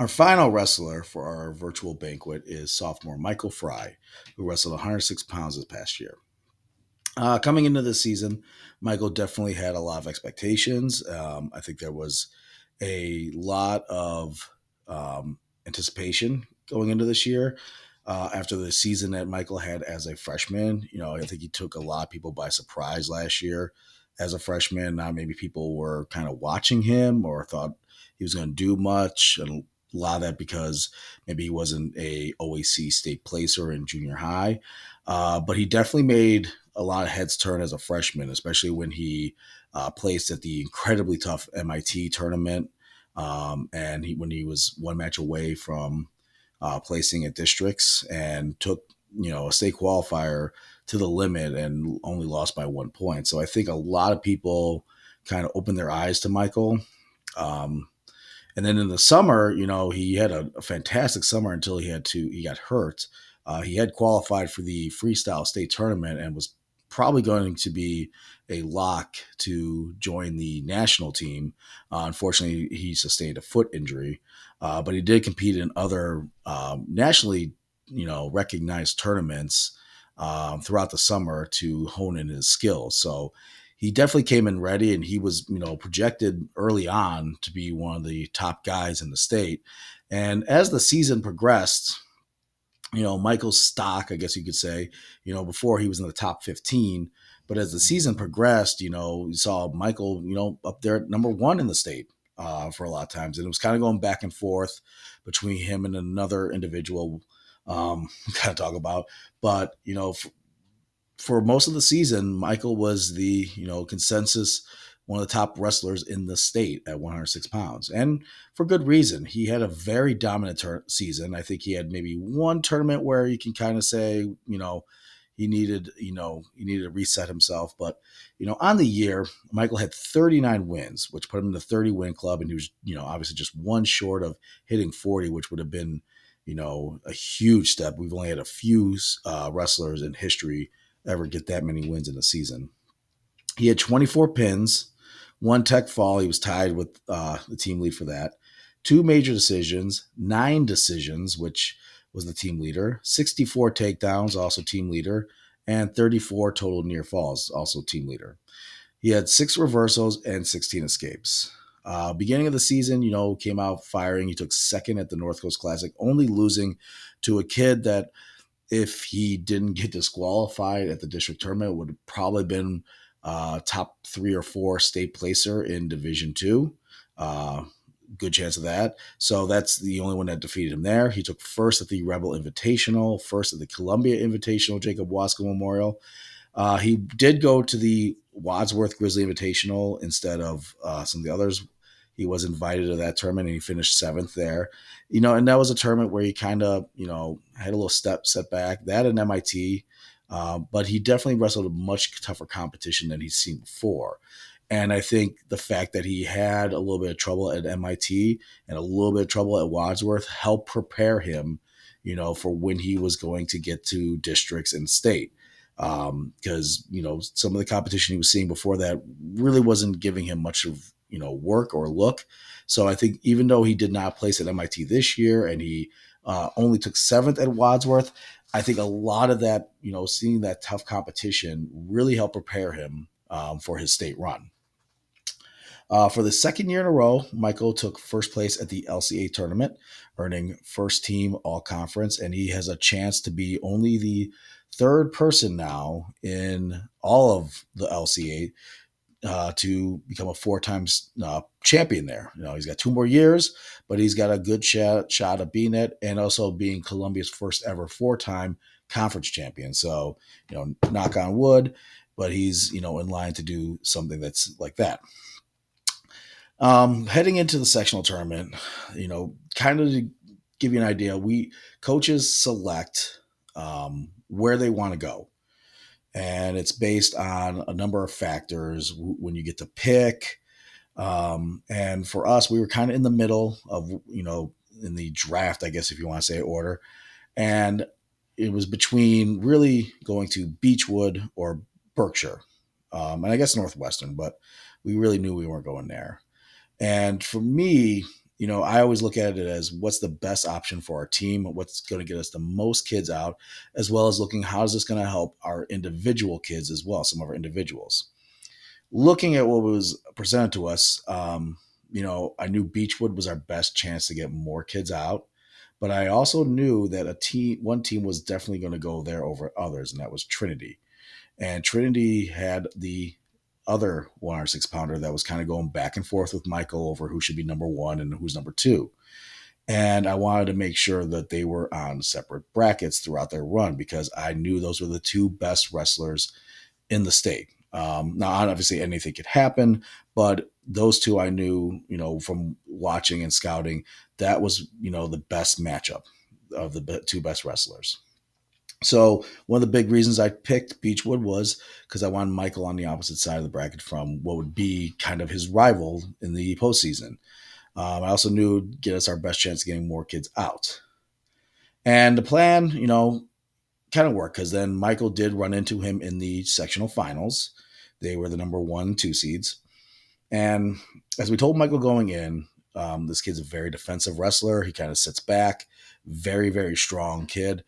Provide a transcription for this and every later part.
Our final wrestler for our virtual banquet is sophomore Michael Frye, who wrestled 106 pounds this past year. Coming into this season, Michael definitely had a lot of expectations. I think there was a lot of anticipation going into this year. After the season that Michael had as a freshman, I think he took a lot of people by surprise last year as a freshman. Now maybe people were kind of watching him or thought he was going to do much, and a lot of that because maybe he wasn't a OAC state placer in junior high. But he definitely made a lot of heads turn as a freshman, especially when he placed at the incredibly tough MIT tournament. And when he was one match away from placing at districts and took, a state qualifier to the limit and only lost by 1 point. So I think a lot of people kind of opened their eyes to Michael. Um, and then in the summer, he had a fantastic summer until he got hurt. He had qualified for the freestyle state tournament and was probably going to be a lock to join the national team. Unfortunately, he sustained a foot injury, but he did compete in other nationally, recognized tournaments throughout the summer to hone in his skills. So he definitely came in ready, and he was projected early on to be one of the top guys in the state. And as the season progressed, Michael's stock, I guess you could say, before he was in the top 15, but as the season progressed, you saw Michael, up there at number one in the state for a lot of times. And it was kind of going back and forth between him and another individual we kind of talk about. But, for most of the season, Michael was the consensus one of the top wrestlers in the state at 106 pounds, and for good reason. He had a very dominant season. I think he had maybe one tournament where you can kind of say he needed to reset himself, but on the year, Michael had 39 wins, which put him in the 30 win club, and he was obviously just one short of hitting 40, which would have been a huge step. We've only had a few wrestlers in history ever get that many wins in a season. He had 24 pins, one tech fall. He was tied with the team lead for that. Two major decisions, nine decisions, which was the team leader, 64 takedowns, also team leader, and 34 total near falls, also team leader. He had six reversals and 16 escapes. Beginning of the season, came out firing. He took second at the North Coast Classic, only losing to a kid that if he didn't get disqualified at the district tournament, would have probably been top 3 or 4 state placer in Division Two. Uh, Good chance of that. So that's the only one that defeated him there. He took first at the Rebel Invitational, first at the Columbia Invitational, Jacob Wasco Memorial. He did go to the Wadsworth Grizzly Invitational instead of some of the others. He was invited to that tournament and he finished seventh there. And that was a tournament where he kind of, had a little setback. That and MIT, but he definitely wrestled a much tougher competition than he's seen before. And I think the fact that he had a little bit of trouble at MIT and a little bit of trouble at Wadsworth helped prepare him, for when he was going to get to districts and state. Because, some of the competition he was seeing before that really wasn't giving him much of, work or look. So I think even though he did not place at MIT this year and he only took seventh at Wadsworth, I think a lot of that, seeing that tough competition really helped prepare him for his state run. For the second year in a row, Michael took first place at the LCA tournament, earning first team all conference, and he has a chance to be only the third person now in all of the LCA to become a four-time champion there. He's got 2 more years, but he's got a good shot of being it and also being Columbia's first ever four-time conference champion. So, knock on wood, but he's, in line to do something that's like that. Heading into the sectional tournament, kind of to give you an idea, we coaches select where they want to go, and it's based on a number of factors when you get to pick. And for us, we were kind of in the middle of, in the draft, I guess, if you want to say order. And it was between really going to Beechwood or Berkshire, and I guess Northwestern, but we really knew we weren't going there. And for me, I always look at it as what's the best option for our team, what's going to get us the most kids out, as well as looking how is this going to help our individual kids as well, some of our individuals. Looking at what was presented to us, I knew Beechwood was our best chance to get more kids out, but I also knew that one team was definitely going to go there over others, and that was Trinity. And Trinity had the other 106 pounder that was kind of going back and forth with Michael over who should be number one and who's number two. And I wanted to make sure that they were on separate brackets throughout their run because I knew those were the two best wrestlers in the state. Now, obviously, anything could happen, but those two I knew, from watching and scouting, that was, the best matchup of the two best wrestlers. So one of the big reasons I picked Beechwood was because I wanted Michael on the opposite side of the bracket from what would be kind of his rival in the postseason. I also knew it would get us our best chance of getting more kids out. And the plan, kind of worked because then Michael did run into him in the sectional finals. They were the number 1, 2 seeds. And as we told Michael going in, this kid's a very defensive wrestler. He kind of sits back, very, very strong kid.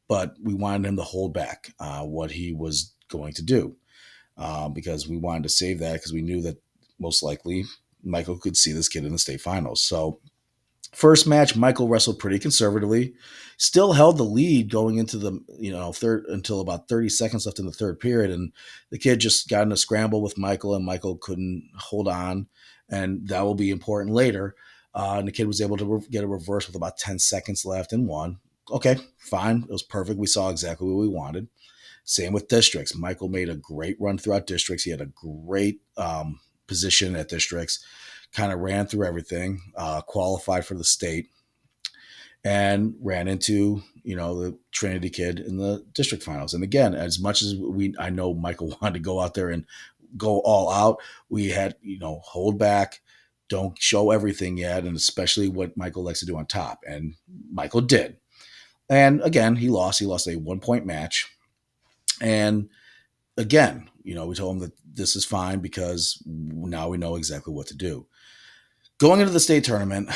But we wanted him to hold back what he was going to do because we wanted to save that because we knew that most likely Michael could see this kid in the state finals. So first match, Michael wrestled pretty conservatively, still held the lead going into the third until about 30 seconds left in the third period, and the kid just got in a scramble with Michael, and Michael couldn't hold on, and that will be important later. And the kid was able to get a reverse with about 10 seconds left and won. Okay, fine, it was perfect. We saw exactly what we wanted. Same with districts. Michael made a great run throughout districts. He had a great position at districts, kind of ran through everything, qualified for the state, and ran into the Trinity kid in the district finals. And again, as much as I know Michael wanted to go out there and go all out, we had hold back, don't show everything yet, and especially what Michael likes to do on top. And Michael did. And again, he lost. He lost a 1-point match. And again, we told him that this is fine because now we know exactly what to do. Going into the state tournament,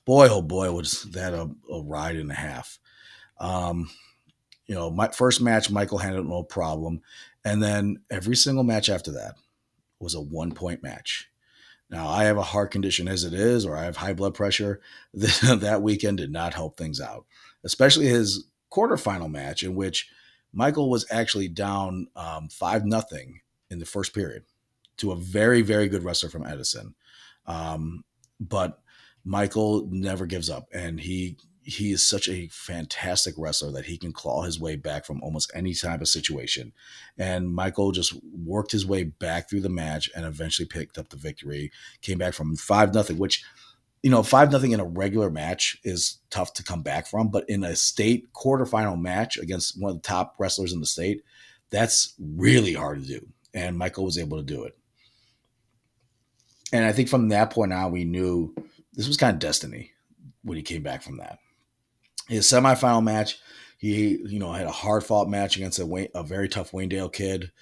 boy, oh boy, was that a ride and a half. My first match, Michael handled no problem. And then every single match after that was a 1-point match. Now, I have a heart condition as it is, or I have high blood pressure. That weekend did not help things out, especially his quarterfinal match in which Michael was actually down 5-0 in the first period to a very, very good wrestler from Edison. But Michael never gives up, and he is such a fantastic wrestler that he can claw his way back from almost any type of situation. And Michael just worked his way back through the match and eventually picked up the victory. Came back from 5-0, which 5-0 in a regular match is tough to come back from, but in a state quarterfinal match against one of the top wrestlers in the state, that's really hard to do. And Michael was able to do it. And I think from that point on, we knew this was kind of destiny when he came back from that. His semifinal match, he had a hard fought match against a very tough Waynedale kid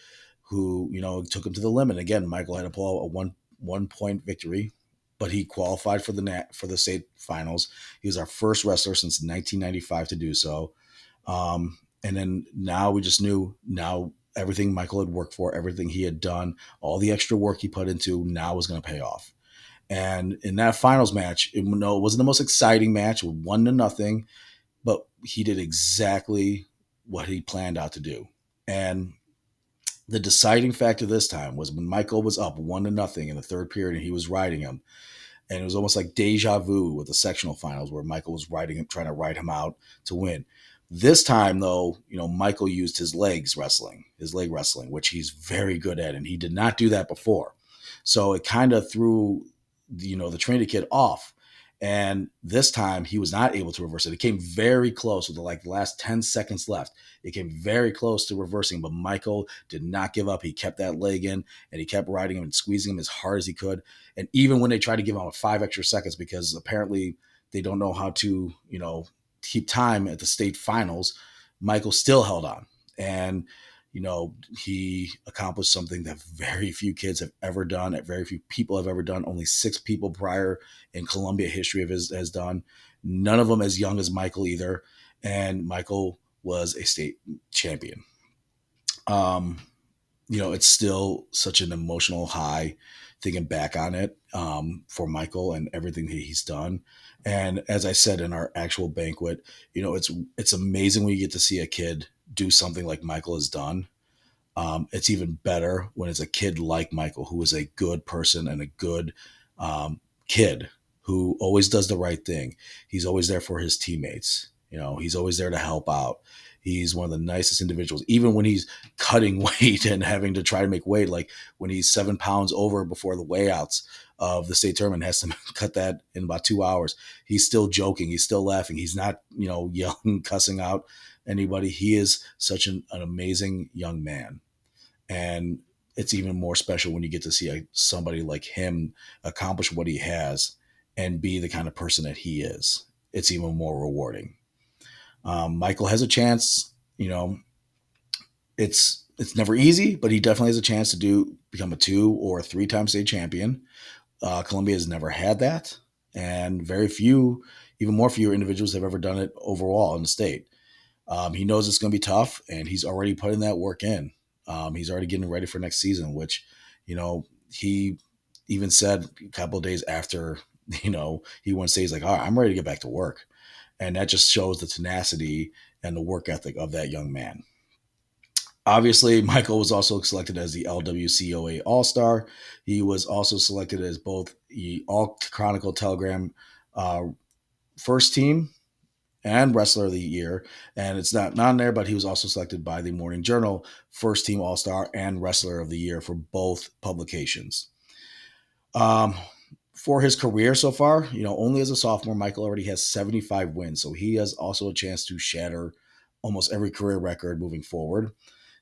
who took him to the limit. Again, Michael had to pull a 1-point victory, but he qualified for the state finals. He was our first wrestler since 1995 to do so. And then now we just knew everything Michael had worked for, everything he had done, all the extra work he put into now was going to pay off. And in that finals match, it wasn't the most exciting match, 1-0, but he did exactly what he planned out to do. And the deciding factor this time was when Michael was up 1-0 in the third period and he was riding him. And it was almost like deja vu with the sectional finals where Michael was riding him, trying to ride him out to win. This time, though, Michael used his leg wrestling, which he's very good at, and he did not do that before. So it kind of threw, the Trinity kid off. And this time he was not able to reverse it. It came very close with the last 10 seconds left. It came very close to reversing, but Michael did not give up. He kept that leg in and he kept riding him and squeezing him as hard as he could. And even when they tried to give him 5 extra seconds, because apparently they don't know how to, keep time at the state finals, Michael still held on. And He accomplished something that very few kids have ever done, that very few people have ever done. Only 6 people prior in Columbia history of his has done. None of them as young as Michael either. And Michael was a state champion. Um, it's still such an emotional high thinking back on it, for Michael and everything that he's done. And as I said in our actual banquet, it's amazing when you get to see a kid do something like Michael has done. It's even better when it's a kid like Michael, who is a good person and a good kid who always does the right thing. He's always there for his teammates. He's always there to help out. He's one of the nicest individuals, even when he's cutting weight and having to try to make weight, like when he's 7 pounds over before the weighouts of the state tournament, has to cut that in about 2 hours. He's still joking. He's still laughing. He's not, yelling, cussing out anybody. He is such an amazing young man. And it's even more special when you get to see somebody like him accomplish what he has and be the kind of person that he is. It's even more rewarding. Michael has a chance. It's never easy, but he definitely has a chance to become a 2 or 3 time state champion. Columbia has never had that, and very few, even more fewer individuals have ever done it overall in the state. He knows it's going to be tough, and he's already putting that work in. He's already getting ready for next season, which, he even said a couple of days after, he won state, he's like, all right, I'm ready to get back to work. And that just shows the tenacity and the work ethic of that young man. Obviously, Michael was also selected as the LWCOA All Star. He was also selected as both the All Chronicle Telegram uh, first team and Wrestler of the Year. And it's not on there, but he was also selected by the Morning Journal First Team All Star and Wrestler of the Year for both publications. Um, for his career so far, only as a sophomore, Michael already has 75 wins. So he has also a chance to shatter almost every career record moving forward.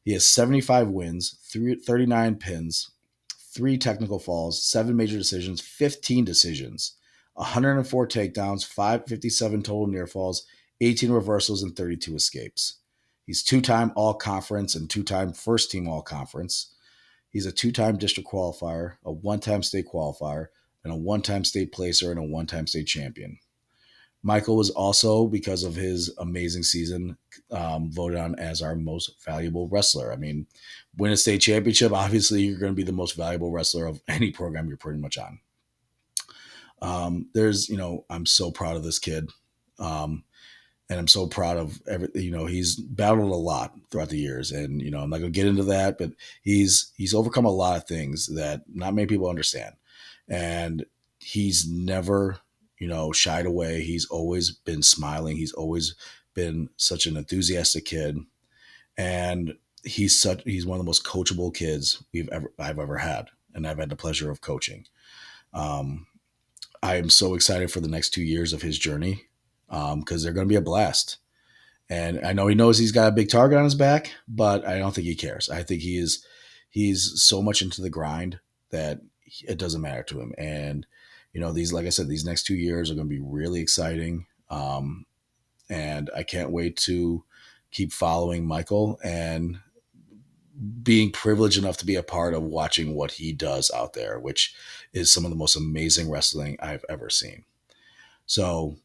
He has 75 wins, 39 pins, 3 technical falls, 7 major decisions, 15 decisions, 104 takedowns, 557 total near falls, 18 reversals, and 32 escapes. He's 2-time All Conference and 2-time First Team All Conference. He's a 2-time district qualifier, a 1-time state qualifier, and a 1-time state placer, and a 1-time state champion. Michael was also, because of his amazing season, voted on as our most valuable wrestler. I mean, win a state championship, obviously you're going to be the most valuable wrestler of any program you're pretty much on. I'm so proud of this kid. And I'm so proud of he's battled a lot throughout the years, and I'm not going to get into that, but he's overcome a lot of things that not many people understand, and he's never shied away. He's always been smiling. He's always been such an enthusiastic kid, and he's one of the most coachable kids I've ever had, and I've had the pleasure of coaching. Um, I am so excited for the next 2 years of his journey, because they're going to be a blast. And I know he knows he's got a big target on his back, but I don't think he cares. I think he's so much into the grind that it doesn't matter to him. And like I said, these next 2 years are going to be really exciting. And I can't wait to keep following Michael and being privileged enough to be a part of watching what he does out there, which is some of the most amazing wrestling I've ever seen. So,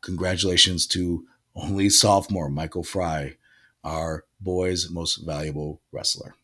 congratulations to only sophomore Michael Frye, our boys' most valuable wrestler.